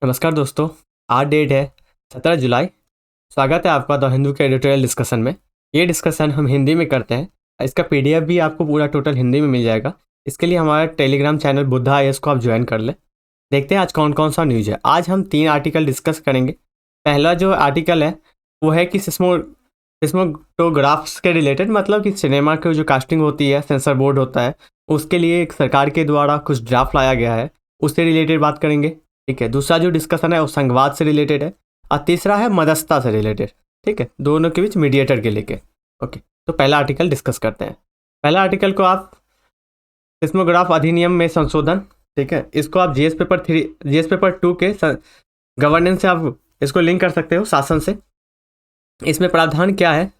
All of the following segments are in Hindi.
नमस्कार दोस्तों। आज डेट है 17 जुलाई। स्वागत है आपका द हिंदू के एडिटोरियल डिस्कशन में। ये डिस्कशन हम हिंदी में करते हैं। इसका पीडीएफ भी आपको पूरा टोटल हिंदी में मिल जाएगा। इसके लिए हमारा टेलीग्राम चैनल बुद्धा आईएएस को आप ज्वाइन कर लें। देखते हैं आज कौन कौन सा न्यूज़ है। आज हम 3 आर्टिकल डिस्कस करेंगे। पहला जो आर्टिकल है वो है कि सिस्मोटोग्राफ्स के रिलेटेड, मतलब कि सिनेमा की जो कास्टिंग होती है, सेंसर बोर्ड होता है, उसके लिए एक सरकार के द्वारा कुछ ड्राफ्ट लाया गया है, उससे रिलेटेड बात करेंगे। ठीक है। दूसरा जो डिस्कशन है वो संघवाद से रिलेटेड है और तीसरा है मध्यस्थता से रिलेटेड। ठीक है, दोनों के बीच मीडिएटर के लेके। ओके, तो पहला आर्टिकल डिस्कस करते हैं। पहला आर्टिकल को आप सिस्मोग्राफ अधिनियम में संशोधन, ठीक है, इसको आप जीएस पेपर 2 के गवर्नेंस से आप इसको लिंक कर सकते हो, शासन से। इसमें प्रावधान क्या है?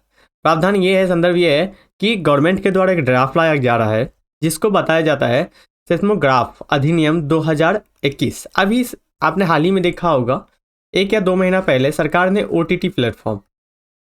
प्रावधान ये है, संदर्भ ये है कि गवर्नमेंट के द्वारा एक ड्राफ्ट लाया जा रहा है जिसको बताया जाता है सिस्मोग्राफ अधिनियम 2021। अभी आपने हाल ही में देखा होगा, 1 या 2 महीना पहले सरकार ने ओटीटी प्लेटफॉर्म,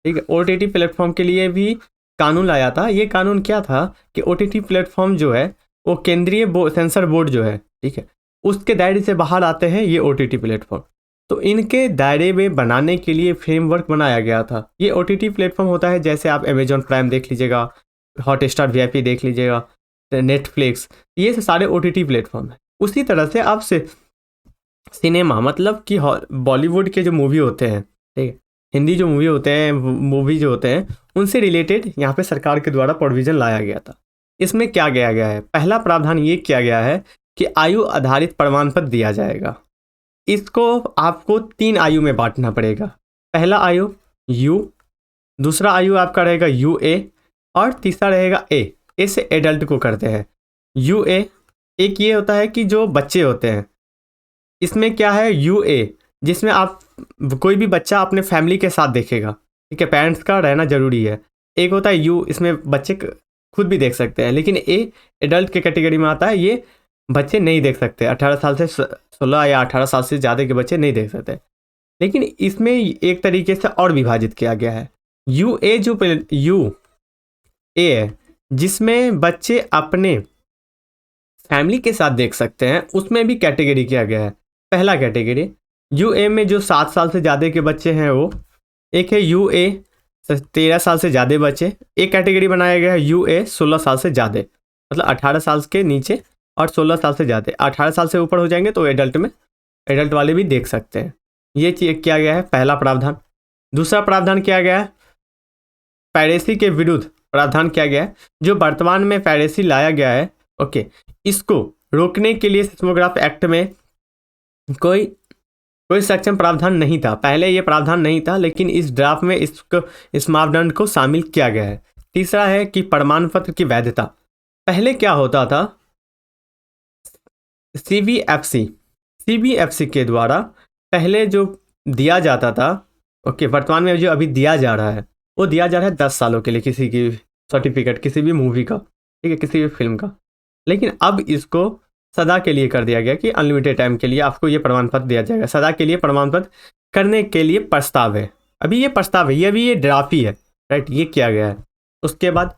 ठीक है, ओटीटी प्लेटफॉर्म के लिए भी कानून लाया था। ये कानून क्या था कि ओटीटी प्लेटफॉर्म जो है वो केंद्रीय सेंसर बोर्ड जो है, ठीक है, उसके दायरे से बाहर आते हैं ये ओटीटी प्लेटफॉर्म। तो इनके दायरे में बनाने के लिए फ्रेमवर्क बनाया गया था। ये ओटीटी प्लेटफॉर्म होता है, जैसे आप अमेजॉन प्राइम देख लीजिएगा, हॉटस्टार वीआईपी देख लीजिएगा, नेटफ्लिक्स, ये सारे ओटीटी प्लेटफॉर्म है। उसी तरह से आप से सिनेमा, मतलब कि बॉलीवुड के जो मूवी होते हैं, ठीक है, हिंदी जो मूवी होते हैं, मूवी जो होते हैं, उनसे रिलेटेड यहाँ पे सरकार के द्वारा प्रोविज़न लाया गया था। इसमें क्या किया गया है? पहला प्रावधान ये किया गया है कि आयु आधारित प्रमाण पत्र दिया जाएगा। इसको आपको 3 आयु में बांटना पड़ेगा। पहला आयु यू, दूसरा आयु आपका रहेगा यूए और तीसरा रहेगा ए। इसे एडल्ट को करते हैं। यूए एक ये होता है कि जो बच्चे होते हैं, इसमें क्या है यूए, जिसमें आप कोई भी बच्चा अपने फैमिली के साथ देखेगा, ठीक है, पेरेंट्स का रहना जरूरी है। एक होता है यू, इसमें बच्चे खुद भी देख सकते हैं, लेकिन ए एडल्ट के कैटेगरी में आता है। ये बच्चे नहीं देख सकते, 18 साल से 16 या 18 साल से ज़्यादा के बच्चे नहीं देख सकते। लेकिन इसमें एक तरीके से और विभाजित किया गया है। यू ए जो यू ए है, जिसमें बच्चे अपने फैमिली के साथ देख सकते हैं, उसमें भी कैटेगरी किया गया है। पहला कैटेगरी यू ए में जो 7 साल से ज़्यादा के बच्चे हैं वो, एक है यू ए 13 साल से ज़्यादा बच्चे। एक कैटेगरी बनाया गया है यू ए 16 साल से ज़्यादा, मतलब 18 साल के नीचे और 16 साल से ज़्यादा। 18 साल से ऊपर हो जाएंगे तो एडल्ट वाले भी देख सकते हैं। ये चीज किया गया है, पहला प्रावधान। दूसरा प्रावधान किया गया है पायरेसी के विरुद्ध प्रावधान किया गया है। जो वर्तमान में पायरेसी लाया गया है, ओके, इसको रोकने के लिए सिस्मोग्राफ एक्ट में कोई सक्षम प्रावधान नहीं था। पहले ये प्रावधान नहीं था, लेकिन इस ड्राफ्ट में इस मापदंड को शामिल किया गया है। तीसरा है कि प्रमाण पत्र की वैधता। पहले क्या होता था, सीबीएफसी के द्वारा पहले जो दिया जाता था, ओके, वर्तमान में जो अभी दिया जा रहा है वो दिया जा रहा है 10 सालों के लिए किसी की सर्टिफिकेट, किसी भी मूवी का, ठीक है, किसी भी फिल्म का। लेकिन अब इसको सदा के लिए कर दिया गया कि अनलिमिटेड टाइम के लिए आपको ये प्रमाण पत्र दिया जाएगा। सदा के लिए प्रमाण पत्र करने के लिए प्रस्ताव है। अभी ये प्रस्ताव है, ये अभी ये ड्राफ्ट ही है, राइट, ये किया गया है। उसके बाद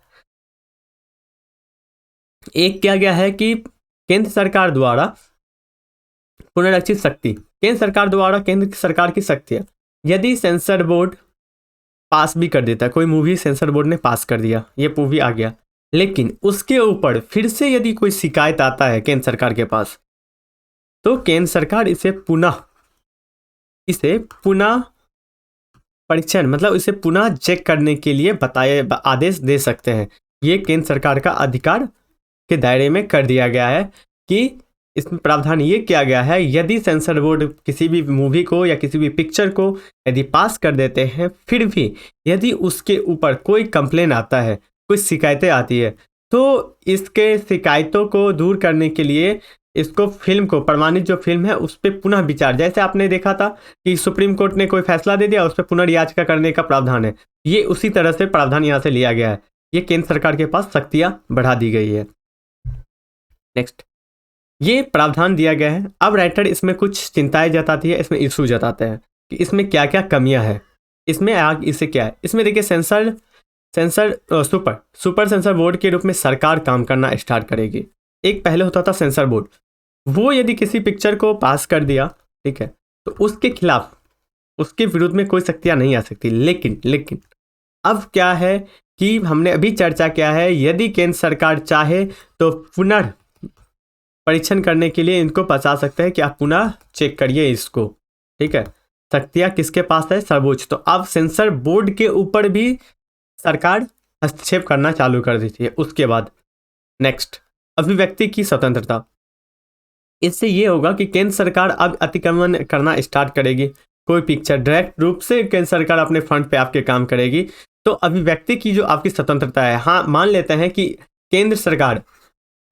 एक किया गया है कि केंद्र सरकार द्वारा पुनरीक्षित शक्ति, केंद्र सरकार द्वारा केंद्र सरकार की शक्ति है। यदि सेंसर बोर्ड पास भी कर देता है, कोई मूवी सेंसर बोर्ड ने पास कर दिया, ये मूवी आ गया, लेकिन उसके ऊपर फिर से यदि कोई शिकायत आता है केंद्र सरकार के पास, तो केंद्र सरकार इसे पुनः परीक्षण, मतलब इसे पुनः चेक करने के लिए आदेश दे सकते हैं। ये केंद्र सरकार का अधिकार के दायरे में कर दिया गया है कि इसमें प्रावधान ये किया गया है, यदि सेंसर बोर्ड किसी भी मूवी को या किसी भी पिक्चर को यदि पास कर देते हैं, फिर भी यदि उसके ऊपर कोई कंप्लेन आता है, कुछ शिकायतें आती है, तो इसके शिकायतों को दूर करने के लिए इसको फिल्म को, प्रमाणित जो फिल्म है उस पर पुनः विचार, जैसे आपने देखा था कि सुप्रीम कोर्ट ने कोई फैसला दे दिया, उस पर पुनर्याचिका करने का प्रावधान है। ये उसी तरह से प्रावधान यहाँ से लिया गया है। ये केंद्र सरकार के पास शक्तियाँ बढ़ा दी गई है। नेक्स्ट, ये प्रावधान दिया गया है। अब राइटर इसमें कुछ चिंताएं जताती है, इसमें इशू जताते हैं कि इसमें क्या क्या कमियां हैं। इसमें इसे क्या है, इसमें देखिए सुपर सेंसर बोर्ड के रूप में सरकार काम करना स्टार्ट करेगी। एक पहले होता था सेंसर बोर्ड, वो यदि किसी पिक्चर को पास कर दिया, ठीक है, तो उसके खिलाफ, उसके विरुद्ध में कोई शक्तियाँ नहीं आ सकती। लेकिन लेकिन अब क्या है कि हमने अभी चर्चा किया है, यदि केंद्र सरकार चाहे तो पुनः परीक्षण करने के लिए इनको बता सकते हैं कि आप पुनः चेक करिए इसको, ठीक है। शक्तियाँ किसके पास है? सर्वोच्च। तो अब सेंसर बोर्ड के ऊपर भी सरकार हस्तक्षेप करना चालू कर देती है। उसके बाद नेक्स्ट, अभिव्यक्ति की स्वतंत्रता। इससे ये होगा कि केंद्र सरकार अब अतिक्रमण करना स्टार्ट करेगी। कोई पिक्चर डायरेक्ट रूप से केंद्र सरकार अपने फंड पे आपके काम करेगी। तो अभिव्यक्ति की जो आपकी स्वतंत्रता है, हाँ मान लेते हैं कि केंद्र सरकार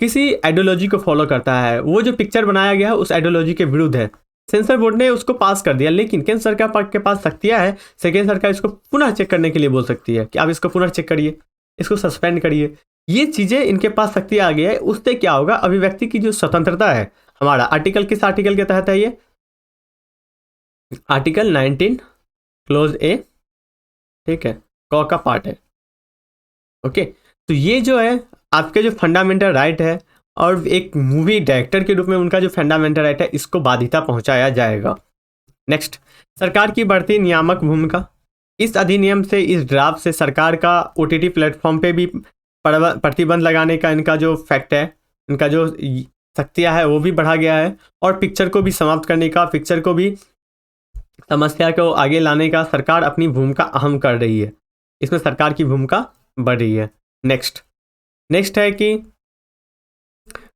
किसी आइडियोलॉजी को फॉलो करता है, वो जो पिक्चर बनाया गया है उस आइडियोलॉजी के विरुद्ध है, सेंसर बोर्ड ने उसको पास कर दिया, लेकिन केंद्र सरकार के पास शक्तियाँ है, केंद्र सरकार इसको पुनः चेक करने के लिए बोल सकती है कि आप इसको पुनः चेक करिए, इसको सस्पेंड करिए। ये चीज़ें इनके पास शक्ति आ गई है। उससे क्या होगा? अभिव्यक्ति की जो स्वतंत्रता है, हमारा आर्टिकल किस आर्टिकल के तहत है? ये आर्टिकल 19 क्लोज ए, ठीक है, क का पार्ट है। ओके, तो ये जो है आपके जो फंडामेंटल राइट है और एक मूवी डायरेक्टर के रूप में उनका जो फंडामेंटल राइट है, इसको बाधिता पहुंचाया जाएगा। नेक्स्ट, सरकार की बढ़ती नियामक भूमिका। इस अधिनियम से, इस ड्राफ्ट से सरकार का ओटीटी प्लेटफॉर्म पे भी प्रतिबंध लगाने का इनका जो फैक्ट है, इनका जो शक्तियाँ है वो भी बढ़ा गया है, और पिक्चर को भी समाप्त करने का, पिक्चर को भी समस्या को आगे लाने का सरकार अपनी भूमिका अहम कर रही है। इसमें सरकार की भूमिका बढ़ रही है। नेक्स्ट है कि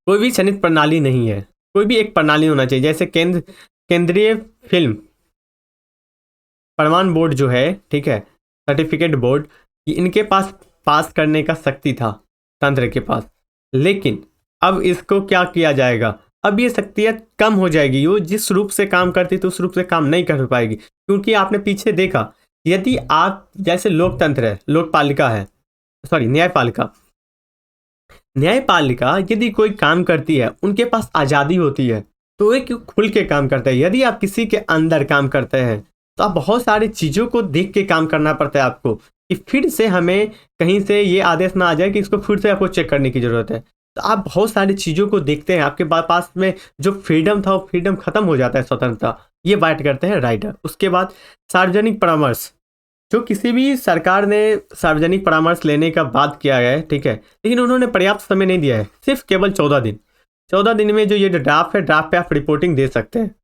कोई भी चयनित प्रणाली नहीं है, कोई भी एक प्रणाली होना चाहिए। जैसे केंद्रीय फिल्म प्रमाण बोर्ड जो है, ठीक है, सर्टिफिकेट बोर्ड, इनके पास करने का शक्ति था तंत्र के पास, लेकिन अब इसको क्या किया जाएगा? अब ये शक्तियाँ कम हो जाएगी। वो जिस रूप से काम करती थी उस रूप से काम नहीं कर पाएगी, क्योंकि आपने पीछे देखा, यदि आप जैसे लोकतंत्र है, लोकपालिका है, सॉरी न्यायपालिका यदि कोई काम करती है, उनके पास आज़ादी होती है, तो वे क्यों खुल के काम करते हैं। यदि आप किसी के अंदर काम करते हैं तो आप बहुत सारी चीज़ों को देख के काम करना पड़ता है आपको, कि फिर से हमें कहीं से ये आदेश ना आ जाए कि इसको फिर से आपको चेक करने की ज़रूरत है। तो आप बहुत सारी चीज़ों को देखते हैं, आपके पास में जो फ्रीडम था वो फ्रीडम खत्म हो जाता है, स्वतंत्रता। ये बात करते हैं राइटर। उसके बाद सार्वजनिक परामर्श, जो किसी भी सरकार ने सार्वजनिक परामर्श लेने का बात किया है, ठीक है, लेकिन उन्होंने पर्याप्त समय नहीं दिया है, सिर्फ केवल 14 दिन में जो ये ड्राफ्ट है, ड्राफ्ट पे आप रिपोर्टिंग दे सकते हैं।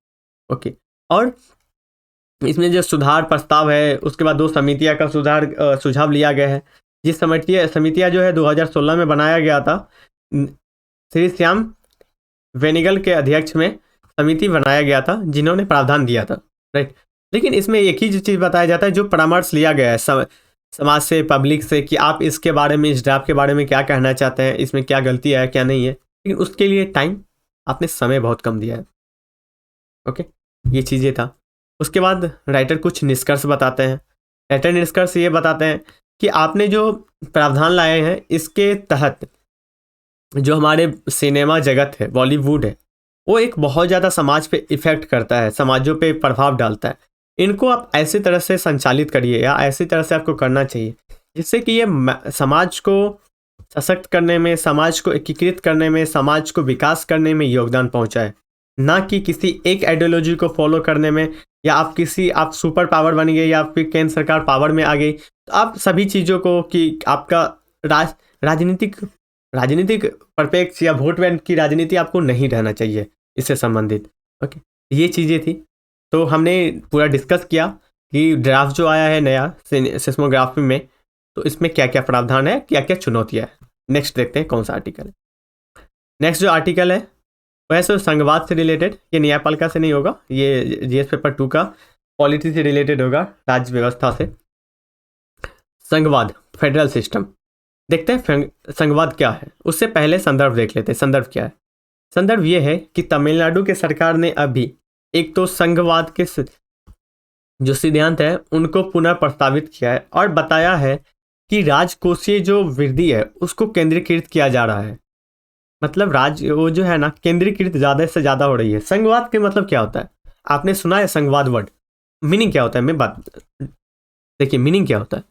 ओके, और इसमें जो सुधार प्रस्ताव है, उसके बाद 2 समितियां का सुझाव लिया गया है। जिस समितियां जो है 2016 में बनाया गया था, श्री श्याम वेनिगल के अध्यक्ष में समिति बनाया गया था, जिन्होंने प्रावधान दिया था, राइट। लेकिन इसमें एक ही चीज़ बताया जाता है, जो परामर्श लिया गया है समाज से, पब्लिक से, कि आप इसके बारे में, इस ड्राफ्ट के बारे में क्या कहना चाहते हैं, इसमें क्या गलती है क्या नहीं है, लेकिन उसके लिए टाइम, आपने समय बहुत कम दिया है। ओके, ये चीज़ें था। उसके बाद राइटर कुछ निष्कर्ष बताते हैं। राइटर निष्कर्ष ये बताते हैं कि आपने जो प्रावधान लाए हैं, इसके तहत जो हमारे सिनेमा जगत है, बॉलीवुड है, वो एक बहुत ज़्यादा समाज पे इफ़ेक्ट करता है, समाजों पे प्रभाव डालता है। इनको आप ऐसी तरह से संचालित करिए, या ऐसी तरह से आपको करना चाहिए जिससे कि ये समाज को सशक्त करने में, समाज को एकीकृत करने में, समाज को विकास करने में योगदान पहुंचाए, ना कि किसी एक आइडियोलॉजी को फॉलो करने में, या आप सुपर पावर बन गए, या फिर केंद्र सरकार पावर में आ गई तो आप सभी चीज़ों को, कि आपका राजनीतिक परिप्रेक्ष्य या वोट बैंक की राजनीति आपको नहीं रहना चाहिए इससे संबंधित। ओके, ये चीज़ें थी। तो हमने पूरा डिस्कस किया कि ड्राफ्ट जो आया है नया सिस्मोग्राफी में, तो इसमें क्या क्या प्रावधान है, क्या क्या चुनौतियाँ है। नेक्स्ट देखते हैं कौन सा आर्टिकल है। नेक्स्ट जो आर्टिकल है वैसे संघवाद से रिलेटेड, ये न्यायपालिका से नहीं होगा, ये जीएस पेपर 2 का पॉलिटी से रिलेटेड होगा, राज्य व्यवस्था से। संघवाद, फेडरल सिस्टम। देखते हैं संघवाद क्या है, उससे पहले संदर्भ देख लेते हैं। संदर्भ क्या है? संदर्भ ये है कि तमिलनाडु के सरकार ने अभी एक तो संघवाद के जो सिद्धांत है उनको पुनः प्रस्तावित किया है, और बताया है कि राजकोषीय जो वृद्धि है उसको केंद्रीकृत किया जा रहा है। मतलब वो जो है ना, केंद्रीकृत ज़्यादा से ज़्यादा हो रही है। संघवाद के मतलब क्या होता है? आपने सुना है संघवाद वर्ड? मीनिंग क्या होता है? मैं बात देखिए, मीनिंग क्या होता है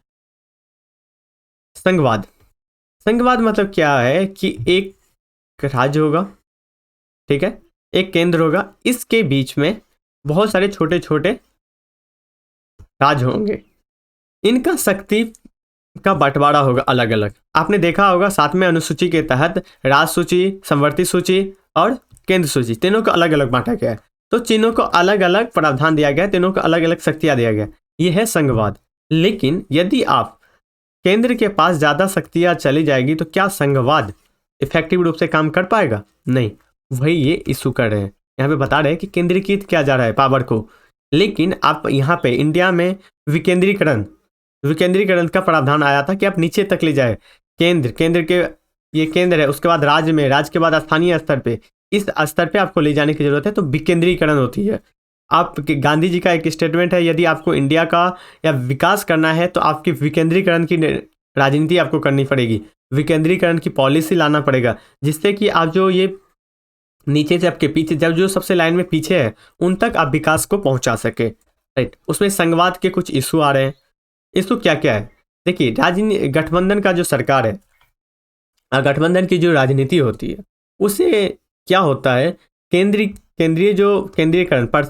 संघवाद मतलब क्या है कि एक राज्य होगा, ठीक है, एक केंद्र होगा, इसके बीच में बहुत सारे छोटे छोटे राज होंगे, इनका शक्ति का बंटवारा होगा अलग अलग। आपने देखा होगा 7वें अनुसूची के तहत राज सूची, संवर्ती सूची और केंद्र सूची, तीनों को अलग अलग बांटा गया है। तो तीनों को अलग अलग प्रावधान दिया गया है, तीनों को अलग अलग शक्तियां दिया गया। ये है संघवाद। लेकिन यदि आप केंद्र के पास ज़्यादा शक्तियां चली जाएगी तो क्या संघवाद इफेक्टिव रूप से काम कर पाएगा? नहीं। वही ये इशू कर रहे हैं, यहाँ पे बता रहे हैं कि केंद्रीकृत किया जा रहा है पावर को, लेकिन आप यहाँ पे इंडिया में विकेंद्रीकरण का प्रावधान आया था कि आप नीचे तक ले जाए। केंद्र के ये केंद्र है, उसके बाद राज्य में, राज्य के बाद स्थानीय स्तर पे, इस स्तर पे आपको ले जाने की जरूरत है, तो विकेंद्रीकरण होती है। आप गांधी जी का एक स्टेटमेंट है, यदि आपको इंडिया का या विकास करना है तो आपकी विकेंद्रीकरण की राजनीति आपको करनी पड़ेगी, विकेंद्रीकरण की पॉलिसी लाना पड़ेगा, जिससे कि आप जो ये नीचे से आपके पीछे, जब जो सबसे लाइन में पीछे है उन तक आप विकास को पहुंचा सके। राइट। उसमें संघवाद के कुछ इशू आ रहे हैं। इशू क्या क्या है? देखिए, गठबंधन का जो सरकार है, गठबंधन की जो राजनीति होती है, उसे क्या होता है, केंद्रीकरण पर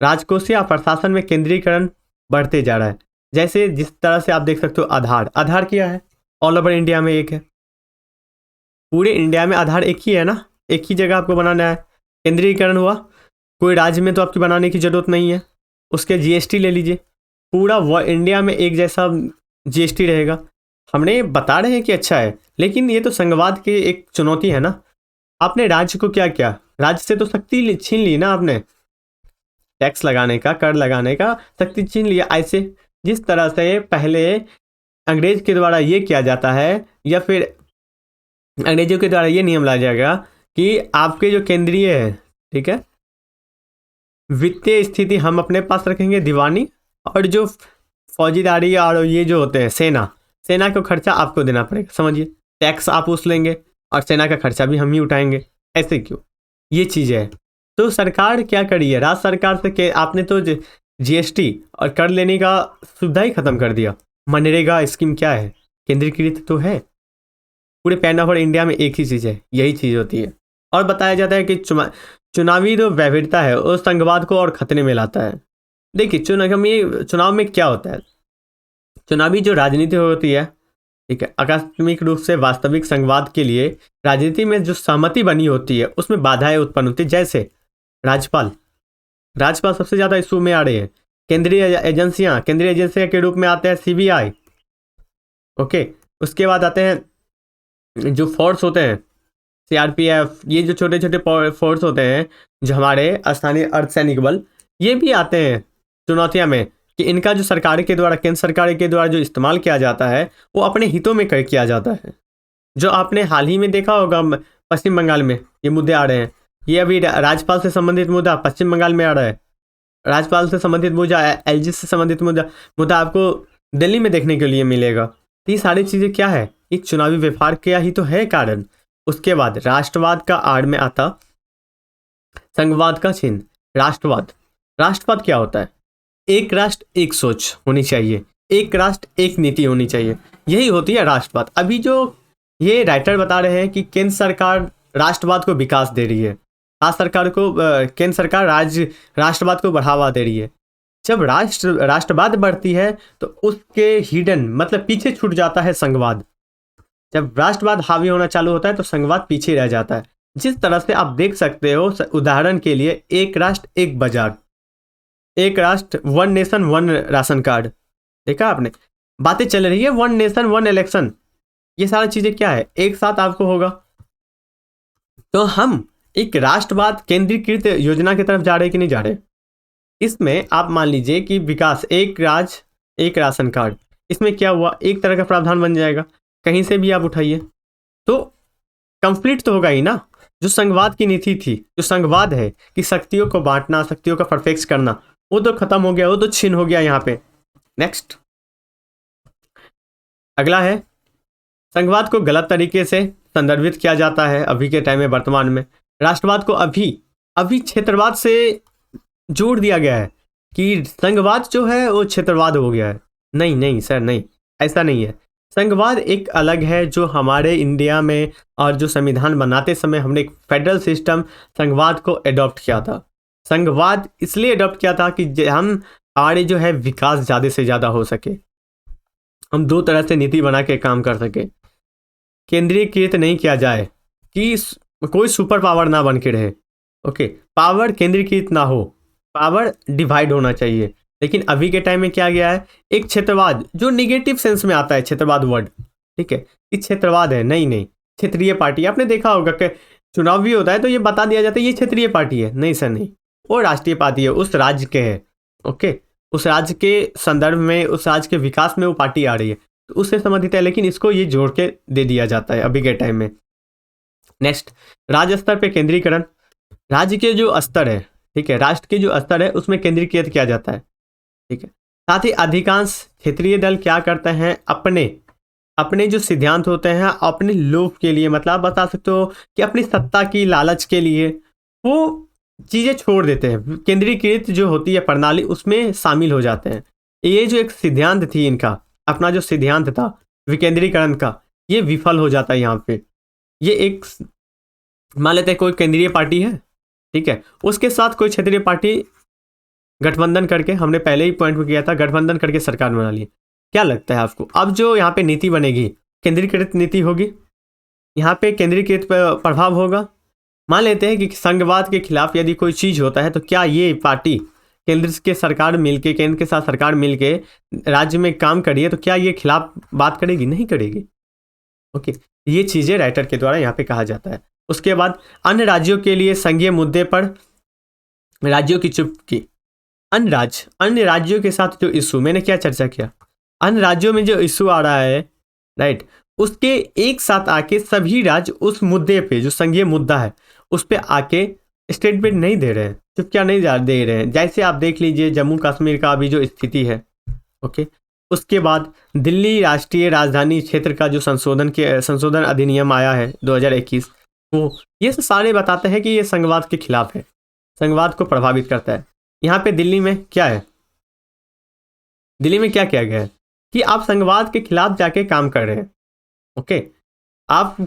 राजकोषीय प्रशासन में केंद्रीकरण बढ़ते जा रहा है। जैसे जिस तरह से आप देख सकते हो, आधार क्या है? ऑल ओवर इंडिया में एक है, पूरे इंडिया में आधार एक ही है ना, एक ही जगह आपको बनाना है। केंद्रीकरण हुआ, कोई राज्य में तो आपकी बनाने की जरूरत नहीं है। उसके जीएसटी ले लीजिए, पूरा इंडिया में एक जैसा जीएसटी रहेगा। हमने बता रहे हैं कि अच्छा है, लेकिन ये तो संघवाद की एक चुनौती है ना। आपने राज्य को क्या किया? राज्य से तो शक्ति छीन ली ना आपने, टैक्स लगाने का, कर लगाने का शक्ति छीन लिया। ऐसे जिस तरह से पहले अंग्रेज के द्वारा ये किया जाता है, या फिर अंग्रेजों के द्वारा ये नियम लाया जाएगा कि आपके जो केंद्रीय है, ठीक है, वित्तीय स्थिति हम अपने पास रखेंगे, दीवानी, और जो फौजीदारी और ये जो होते हैं सेना को खर्चा आपको देना पड़ेगा। समझिए, टैक्स आप उस लेंगे और सेना का खर्चा भी हम ही उठाएंगे। ऐसे क्यों? ये चीज़ है। तो सरकार क्या करी है, राज्य सरकार से आपने तो जीएसटी और कर लेने का सुविधा ही खत्म कर दिया। मनरेगा स्कीम क्या है? केंद्रीकृत तो है। पूरे पैन ओवर इंडिया में एक ही चीज़ है, यही चीज़ होती है। और बताया जाता है कि चुनावी जो वैविधता है उस संघवाद को और खतरे में लाता है। देखिए, चुनाव में क्या होता है, चुनावी जो राजनीति होती है, ठीक है, आकस्मिक रूप से वास्तविक संघवाद के लिए राजनीति में जो सहमति बनी होती है उसमें बाधाएं उत्पन्न होती है। जैसे राज्यपाल सबसे ज़्यादा इशू में आ रहे हैं। केंद्रीय एजेंसियां के रूप में आते हैं सीबीआई, ओके। उसके बाद आते हैं जो फोर्स होते हैं, सीआरपीएफ, ये जो छोटे छोटे फोर्स होते हैं, जो हमारे स्थानीय अर्धसैनिक बल, ये भी आते हैं चुनौतियां में कि इनका जो केंद्र सरकार के द्वारा जो इस्तेमाल किया जाता है वो अपने हितों में किया जाता है। जो आपने हाल ही में देखा होगा, पश्चिम बंगाल में ये मुद्दे आ रहे हैं। ये अभी राज्यपाल से संबंधित मुद्दा पश्चिम बंगाल में आ रहा है, राज्यपाल से संबंधित मुद्दा, एलजी से संबंधित मुद्दा आपको दिल्ली में देखने के लिए मिलेगा। तो ये सारी चीज़ें क्या है, एक चुनावी व्यवहार क्या ही तो है कारण। उसके बाद राष्ट्रवाद का आड़ में आता संघवाद का चिन्ह, राष्ट्रवाद क्या होता है? एक राष्ट्र एक सोच होनी चाहिए, एक राष्ट्र एक नीति होनी चाहिए, यही होती है राष्ट्रवाद। अभी जो ये राइटर बता रहे हैं कि केंद्र सरकार राष्ट्रवाद को विकास दे रही है, केंद्र सरकार राष्ट्रवाद को बढ़ावा दे रही है। जब राष्ट्रवाद बढ़ती है तो उसके हिडन मतलब पीछे छूट जाता है संघवाद। जब राष्ट्रवाद हावी होना चालू होता है तो संघवाद पीछे रह जाता है। जिस तरह से आप देख सकते हो, उदाहरण के लिए, एक राष्ट्र एक बाजार, एक राष्ट्र one nation one ration card, देखा आपने? बातें चल रही है वन नेशन वन इलेक्शन, ये सारी चीजें क्या है, एक साथ आपको होगा। तो हम एक राष्ट्रवाद केंद्रीकृत योजना की तरफ जा रहे कि नहीं जा रहे? इसमें आप मान लीजिए कि विकास, एक राज्य एक राशन कार्ड, इसमें क्या हुआ, एक तरह का प्रावधान बन जाएगा, कहीं से भी आप उठाइए तो कंफ्लिक्ट तो होगा ही ना। जो संघवाद की नीति थी, जो संघवाद है कि शक्तियों को बांटना, शक्तियों का परफेक्ट करना, वो तो खत्म हो गया, वो तो छीन हो गया यहाँ पे। नेक्स्ट, अगला है, संघवाद को गलत तरीके से संदर्भित किया जाता है अभी के टाइम में, वर्तमान में। राष्ट्रवाद को अभी क्षेत्रवाद से जोड़ दिया गया है कि संघवाद जो है वो क्षेत्रवाद हो गया है। नहीं सर, नहीं, ऐसा नहीं है। संघवाद एक अलग है, जो हमारे इंडिया में और जो संविधान बनाते समय हमने एक फेडरल सिस्टम संघवाद को एडॉप्ट किया था। संघवाद इसलिए अडॉप्ट किया था कि हम हमारे जो है विकास ज़्यादा से ज़्यादा हो सके, हम दो तरह से नीति बना के काम कर सके। केंद्रीकृत नहीं किया जाए कि कोई सुपर पावर ना बन के रहे। ओके, पावर केंद्रीकृत ना हो, पावर डिवाइड होना चाहिए। लेकिन अभी के टाइम में क्या गया है, एक क्षेत्रवाद जो निगेटिव सेंस में आता है, क्षेत्रवाद वर्ड, ठीक है, ये क्षेत्रवाद है। नहीं नहीं, क्षेत्रीय पार्टी, आपने देखा होगा कि चुनाव भी होता है तो ये बता दिया जाता है ये क्षेत्रीय पार्टी है। नहीं सर नहीं, वो राष्ट्रीय पार्टी है, उस राज्य के है। ओके, उस राज्य के संदर्भ में, उस राज्य के विकास में वो पार्टी आ रही है, तो उससे संबंधित है। लेकिन इसको ये जोड़ के दे दिया जाता है अभी के टाइम में। नेक्स्ट, राज्य स्तर पे केंद्रीकरण। राज्य के जो स्तर है, ठीक है, राष्ट्र के जो स्तर है उसमें केंद्रीकृत किया जाता है, ठीक है। साथ ही अधिकांश क्षेत्रीय दल क्या करते हैं, अपने अपने जो सिद्धांत होते हैं अपने लोभ के लिए, मतलब आप बता सकते हो कि अपनी सत्ता की लालच के लिए वो चीज़ें छोड़ देते हैं, केंद्रीकृत जो होती है प्रणाली उसमें शामिल हो जाते हैं। ये जो एक सिद्धांत थी इनका, अपना जो सिद्धांत था विकेंद्रीकरण का, ये विफल हो जाता है यहाँ पे। ये एक, मान लेते हैं कोई केंद्रीय पार्टी है, ठीक है, उसके साथ कोई क्षेत्रीय पार्टी गठबंधन करके, हमने पहले ही पॉइंट में किया था, गठबंधन करके सरकार बना ली। क्या लगता है आपको, अब जो यहाँ पे नीति बनेगी केंद्रीकृत नीति होगी, यहाँ पे केंद्रीकृत प्रभाव होगा। मान लेते हैं कि संघवाद के खिलाफ यदि कोई चीज़ होता है तो क्या ये पार्टी केंद्र के सरकार मिलके, केंद्र के साथ सरकार मिलके राज्य में काम करिए तो क्या ये खिलाफ बात करेगी? नहीं करेगी। ओके, ये चीज़ें राइटर के द्वारा यहाँ पे कहा जाता है। उसके बाद अन्य राज्यों के लिए संघीय मुद्दे पर राज्यों की चुप्पी। अन्य राज्यों के साथ जो इशू, मैंने क्या चर्चा किया, अन्य राज्यों में जो इशू आ रहा है, राइट, उसके एक साथ आके सभी राज्य उस मुद्दे पे, जो संघीय मुद्दा है, उस पे आके स्टेटमेंट नहीं दे रहे हैं, चुपचाप नहीं दे रहे हैं। जैसे आप देख लीजिए जम्मू कश्मीर का अभी जो स्थिति है, ओके। उसके बाद दिल्ली राष्ट्रीय राजधानी क्षेत्र का जो संशोधन अधिनियम आया है 2021, वो ये सारे बताते हैं कि ये संघवाद के खिलाफ है, संघवाद को प्रभावित करता है। यहाँ पे दिल्ली में क्या है, दिल्ली में क्या किया गया है कि आप संघवाद के खिलाफ जाके काम कर रहे हैं। ओके, आप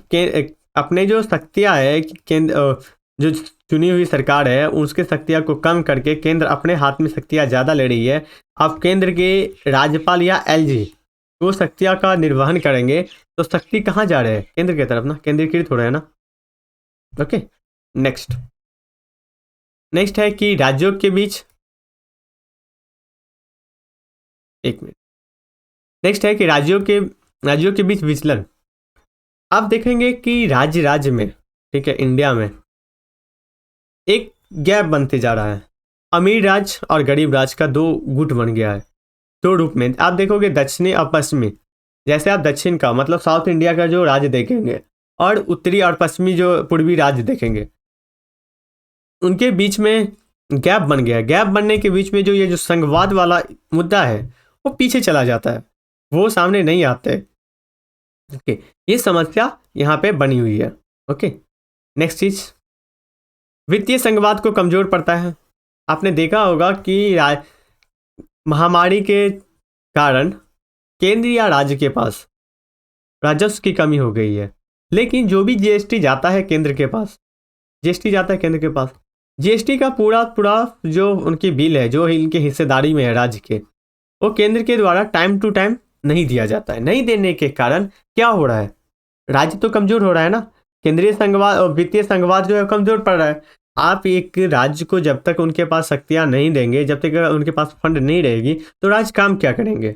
अपने जो शक्तियाँ है, केंद्र जो चुनी हुई सरकार है उसके शक्तियाँ को कम करके केंद्र अपने हाथ में शक्तियाँ ज़्यादा ले रही है। आप केंद्र के राज्यपाल या एलजी वो शक्तियाँ का निर्वहन करेंगे तो शक्ति कहाँ जा रहे हैं, केंद्र की तरफ ना, केंद्रीकृत हो रहे हैं ना। ओके, नेक्स्ट है कि राज्यों के बीच, एक मिनट, नेक्स्ट है कि राज्यों के बीच विचलन। आप देखेंगे कि राज्य में, ठीक है, इंडिया में एक गैप बनते जा रहा है, अमीर राज्य और गरीब राज्य का दो गुट बन गया है, दो रूप में। आप देखोगे दक्षिणी और पश्चिमी, जैसे आप दक्षिण का मतलब साउथ इंडिया का जो राज्य देखेंगे और उत्तरी और पश्चिमी जो पूर्वी राज्य देखेंगे, उनके बीच में गैप बन गया। गैप बनने के बीच में जो ये जो संघवाद वाला मुद्दा है वो पीछे चला जाता है, वो सामने नहीं आते। ओके, ये समस्या यहाँ पे बनी हुई है। ओके, नेक्स्ट चीज, वित्तीय संघवाद को कमजोर पड़ता है। आपने देखा होगा कि महामारी के कारण केंद्र या राज्य के पास राजस्व की कमी हो गई है, लेकिन जो भी जीएसटी जाता है केंद्र के पास, जीएसटी जाता है केंद्र के पास, जीएसटी का पूरा जो उनकी बिल है, जो इनके हिस्सेदारी में है राज्य के, वो केंद्र के द्वारा टाइम टू टाइम नहीं दिया जाता है। नहीं देने के कारण क्या हो रहा है, राज्य तो कमजोर हो रहा है ना, केंद्रीय संघवाद और वित्तीय संघवाद जो है कमजोर पड़ रहा है। आप एक राज्य को जब तक उनके पास शक्तियाँ नहीं देंगे, जब तक उनके पास फंड नहीं रहेगी, तो राज्य काम क्या करेंगे।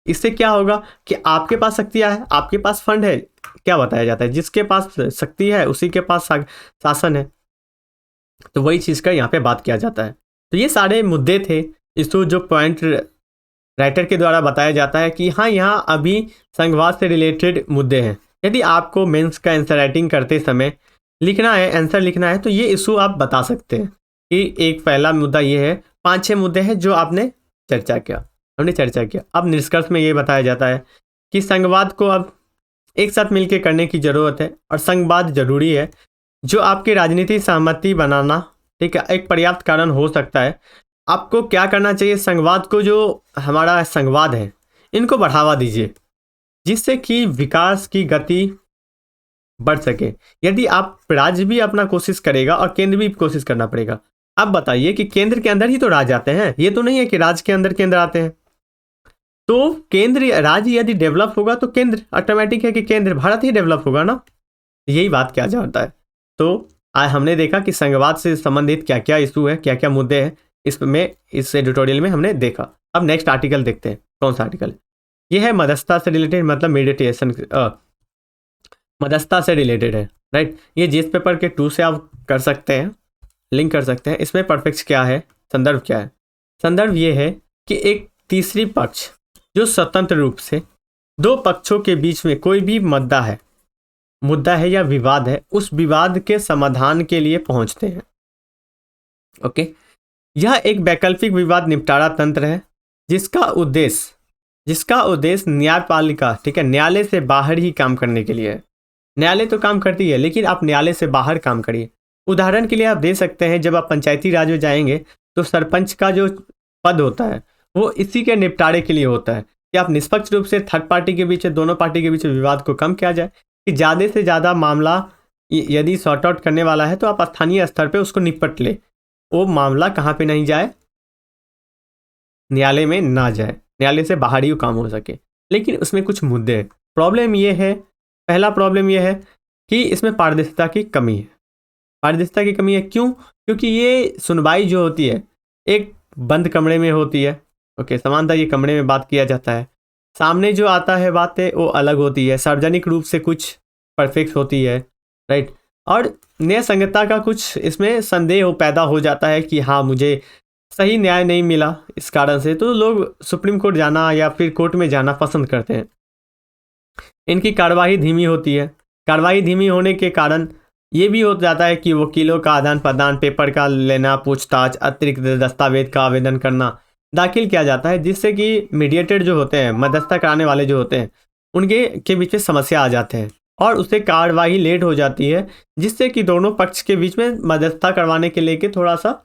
इससे क्या होगा कि आपके पास शक्तियाँ है, आपके पास फंड है, क्या बताया जाता है, जिसके पास शक्ति है उसी के पास शासन है। तो वही चीज़ का यहाँ पे बात किया जाता है। तो ये सारे मुद्दे थे, इसको जो पॉइंट राइटर के द्वारा बताया जाता है कि हाँ, यहाँ अभी संघवाद से रिलेटेड मुद्दे हैं। यदि आपको मेंस का आंसर राइटिंग करते समय लिखना है, आंसर लिखना है, तो ये इशू आप बता सकते हैं कि एक पहला मुद्दा ये है, 5-6 मुद्दे हैं जो हमने चर्चा किया। अब निष्कर्ष में ये बताया जाता है कि संघवाद को अब एक साथ मिलकर करने की ज़रूरत है और संघवाद जरूरी है, जो आपकी राजनीतिक सहमति बनाना, ठीक है, एक पर्याप्त कारण हो सकता है। आपको क्या करना चाहिए, संघवाद को, जो हमारा संघवाद है, इनको बढ़ावा दीजिए जिससे कि विकास की गति बढ़ सके। यदि आप राज्य भी अपना कोशिश करेगा और केंद्र भी कोशिश करना पड़ेगा, अब बताइए कि केंद्र के अंदर ही तो राज्य आते हैं, ये तो नहीं है कि राज्य के अंदर केंद्र आते हैं। तो केंद्र राज्य यदि डेवलप होगा तो केंद्र ऑटोमेटिक है कि केंद्र भारत ही डेवलप होगा ना, यही बात क्या जाता है। तो आज हमने देखा कि संघवाद से संबंधित क्या क्या इशू है, क्या क्या मुद्दे हैं, इसमें इस एडिटोरियल में हमने देखा। अब नेक्स्ट आर्टिकल देखते हैं, कौन सा आर्टिकल ये है, मध्यस्थता से रिलेटेड, मतलब मेडिटेशन, मध्यस्थता से रिलेटेड है, राइट। ये जीएस पेपर के 2 से आप कर सकते हैं, लिंक कर सकते हैं। इसमें परफेक्ट क्या है, संदर्भ क्या है, संदर्भ ये है कि एक तीसरी पक्ष जो स्वतंत्र रूप से दो पक्षों के बीच में कोई भी मुद्दा है या विवाद है, उस विवाद के समाधान के लिए पहुंचते हैं। ओके, यह एक वैकल्पिक विवाद निपटारा तंत्र है जिसका उद्देश्य न्यायपालिका, ठीक है, न्यायालय से बाहर ही काम करने के लिए है। न्यायालय तो काम करती है, लेकिन आप न्यायालय से बाहर काम करिए। उदाहरण के लिए आप दे सकते हैं, जब आप पंचायती राज में जाएंगे तो सरपंच का जो पद होता है वो इसी के निपटारे के लिए होता है कि आप निष्पक्ष रूप से थर्ड पार्टी के बीच, दोनों पार्टी के बीच विवाद को कम किया जाए, कि ज़्यादा से ज़्यादा मामला यदि सॉर्ट आउट करने वाला है तो आप स्थानीय स्तर पे उसको निपट ले, वो मामला कहाँ पे नहीं जाए, न्यायालय में ना जाए, न्यायालय से बाहर ही काम हो सके। लेकिन उसमें कुछ मुद्दे हैं। प्रॉब्लम ये है, पहला प्रॉब्लम ये है कि इसमें पारदर्शिता की कमी है। पारदर्शिता की कमी है क्यों? क्योंकि ये सुनवाई जो होती है एक बंद कमरे में होती है। ओके, समानता ये कमरे में बात किया जाता है, सामने जो आता है बातें वो अलग होती है, सार्वजनिक रूप से कुछ परफेक्ट होती है, राइट। और न्याय संगतता का कुछ इसमें संदेह पैदा हो जाता है कि हाँ मुझे सही न्याय नहीं मिला, इस कारण से तो लोग सुप्रीम कोर्ट जाना या फिर कोर्ट में जाना पसंद करते हैं। इनकी कार्रवाई धीमी होती है। कार्रवाई धीमी होने के कारण ये भी हो जाता है कि वकीलों का आदान प्रदान, पेपर का लेना, पूछताछ, अतिरिक्त दस्तावेज का आवेदन करना दाखिल किया जाता है, जिससे कि मीडिएटर जो होते हैं, मध्यस्थता कराने वाले जो होते हैं, उनके के बीच में समस्या आ जाते हैं और उससे कार्रवाई लेट हो जाती है, जिससे कि दोनों पक्ष के बीच में मध्यस्थता करवाने के लेके थोड़ा सा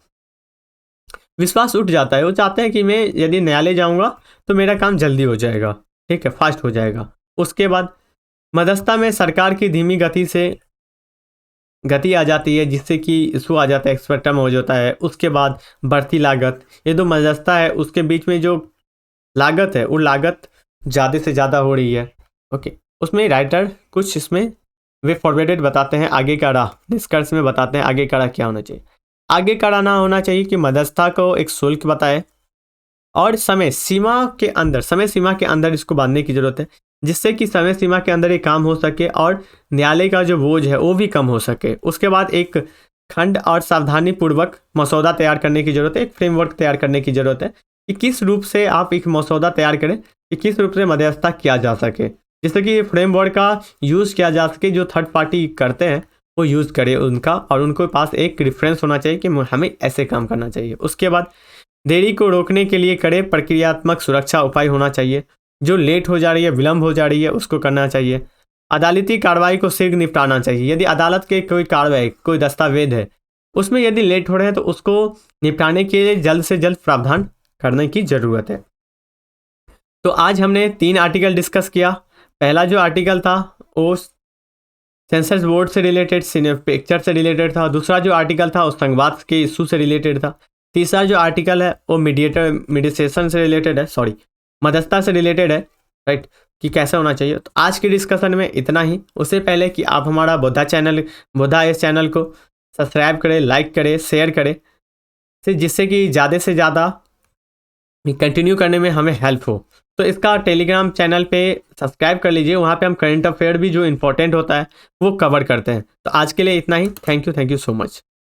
विश्वास उठ जाता है। वो चाहते हैं कि मैं यदि न्यायालय जाऊंगा तो मेरा काम जल्दी हो जाएगा, ठीक है, फास्ट हो जाएगा। उसके बाद मध्यस्थता में सरकार की धीमी गति आ जाती है, जिससे कि इशू आ जाता है, एक्सपेक्टम हो जाता है। उसके बाद बढ़ती लागत, ये जो मध्यस्थता है उसके बीच में जो लागत है वो लागत ज़्यादा से ज़्यादा हो रही है। ओके, उसमें राइटर कुछ इसमें वे फॉरवर्डेड बताते हैं, आगे का राह निष्कर्ष में बताते हैं आगे का राह क्या होना चाहिए। आगे का राह ना होना चाहिए कि मध्यस्थता को एक शुल्क बताए और समय सीमा के अंदर इसको बांधने की जरूरत है, जिससे कि समय सीमा के अंदर ये काम हो सके और न्यायालय का जो बोझ है वो भी कम हो सके। उसके बाद एक खंड और सावधानी पूर्वक मसौदा तैयार करने की जरूरत है, एक फ्रेमवर्क तैयार करने की जरूरत है कि किस रूप से आप एक मसौदा तैयार करें कि किस रूप से मध्यस्थता किया जा सके, जिससे कि फ्रेमवर्क का यूज़ किया जा सके, जो थर्ड पार्टी करते हैं वो यूज़ करे उनका, और उनको पास एक रेफरेंस होना चाहिए कि हमें ऐसे काम करना चाहिए। उसके बाद देरी को रोकने के लिए कड़े प्रक्रियात्मक सुरक्षा उपाय होना चाहिए, जो लेट हो जा रही है, विलम्ब हो जा रही है, उसको करना चाहिए। अदालती कार्रवाई को शीघ्र निपटाना चाहिए। यदि अदालत के कोई कार्रवाई, कोई दस्तावेज है, उसमें यदि लेट हो रहे हैं तो उसको निपटाने के लिए जल्द से जल्द प्रावधान करने की ज़रूरत है। तो आज हमने 3 आर्टिकल डिस्कस किया। पहला जो आर्टिकल था वो सेंसस बोर्ड से रिलेटेड, पिक्चर से रिलेटेड था। दूसरा जो आर्टिकल था वो संघवाद के इशू से रिलेटेड था। तीसरा जो आर्टिकल है वो मेडिटेशन से रिलेटेड है, मध्यस्थता से रिलेटेड है, राइट, कि कैसे होना चाहिए। तो आज की डिस्कशन में इतना ही। उससे पहले कि आप हमारा बुद्धा इस चैनल को सब्सक्राइब करें, लाइक करें, शेयर करें, जिससे कि ज़्यादा से ज़्यादा कंटिन्यू करने में हमें हेल्प हो। तो इसका टेलीग्राम चैनल पे सब्सक्राइब कर लीजिए, वहाँ पे हम करंट अफेयर भी जो इम्पोर्टेंट होता है वो कवर करते हैं। तो आज के लिए इतना ही। Thank you so much.